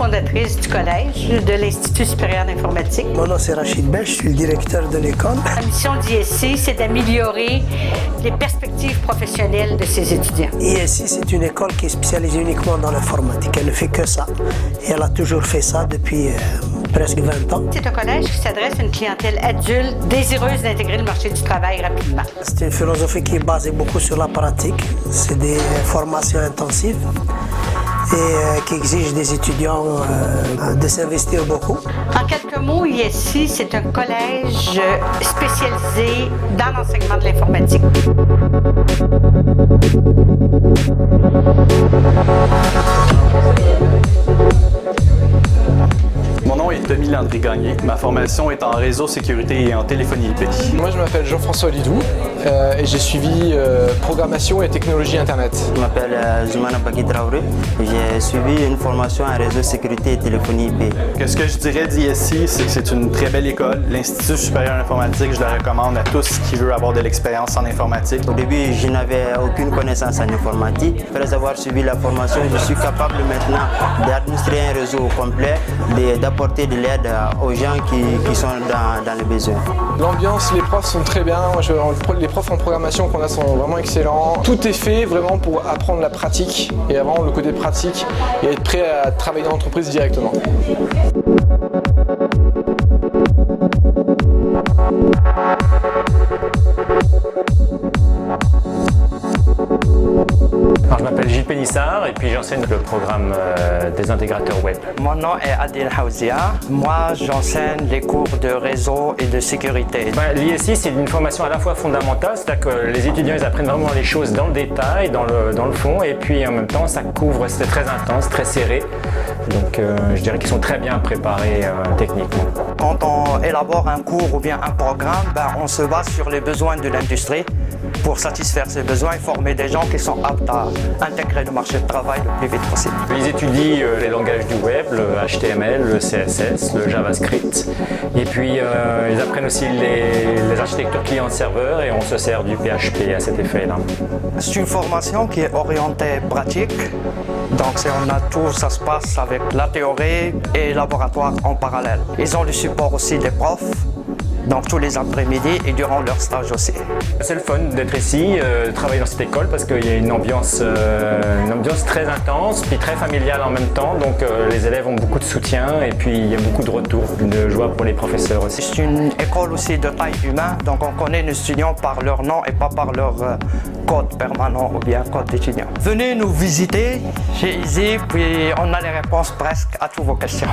cofondatrice du collège de l'Institut supérieur d'informatique. Mon nom c'est Rachid Bel, je suis le directeur de l'école. La mission d'ISI, c'est d'améliorer les perspectives professionnelles de ses étudiants. ISI, c'est une école qui est spécialisée uniquement dans l'informatique. Elle ne fait que ça. Et elle a toujours fait ça depuis presque 20 ans. C'est un collège qui s'adresse à une clientèle adulte désireuse d'intégrer le marché du travail rapidement. C'est une philosophie qui est basée beaucoup sur la pratique. C'est des formations intensives et qui exigent des étudiants de s'investir beaucoup. En quelques mots, ISI, c'est un collège spécialisé dans l'enseignement de l'informatique. Mon nom est Tommy Landry-Gagné. Ma formation est en réseau sécurité et en téléphonie IP. Moi, je m'appelle Jean-François Lidou et j'ai suivi programmation et technologie Internet. Je m'appelle Zoumana Bagui Traoré. J'ai suivi une formation en réseau sécurité et téléphonie IP. Ce que je dirais d'ISI, c'est que c'est une très belle école. L'Institut supérieur d'informatique, je le recommande à tous qui veulent avoir de l'expérience en informatique. Au début, je n'avais aucune connaissance en informatique. Après avoir suivi la formation, je suis capable maintenant d'administrer un réseau complet, d'apporter de l'aide aux gens qui sont dans le besoin. L'ambiance, les profs sont très bien. Les profs en programmation qu'on a sont vraiment excellents. Tout est fait vraiment pour apprendre la pratique et avoir le côté pratique et être prêt à travailler dans l'entreprise directement. Alors, je m'appelle Gilles Pénissard et puis j'enseigne le programme des intégrateurs web. Mon nom est Adil Haouzia. Moi, j'enseigne les cours de réseau et de sécurité. L'ISI, c'est une formation à la fois fondamentale, c'est-à-dire que les étudiants ils apprennent vraiment les choses dans le détail, dans le fond, et puis en même temps, ça couvre, c'est très intense, très serré. Donc je dirais qu'ils sont très bien préparés techniquement. Quand on élabore un cours ou bien un programme, on se base sur les besoins de l'industrie pour satisfaire ces besoins et former des gens qui sont aptes à intégrer le marché du travail le plus vite possible. Ils étudient les langages du web, le HTML, le CSS, le JavaScript, et puis ils apprennent aussi les architectures client-serveur et on se sert du PHP à cet effet-là. C'est une formation qui est orientée pratique, donc ça se passe avec la théorie et le laboratoire en parallèle. Ils ont le support aussi des profs, donc tous les après-midi et durant leur stage aussi. C'est le fun d'être ici, de travailler dans cette école parce qu'il y a une ambiance très intense puis très familiale en même temps. Donc les élèves ont beaucoup de soutien et puis il y a beaucoup de retours, de joie pour les professeurs aussi. C'est une école aussi de taille humaine, donc on connaît nos étudiants par leur nom et pas par leur code permanent ou bien code d'étudiant. Venez nous visiter chez ISI, puis on a les réponses presque à toutes vos questions.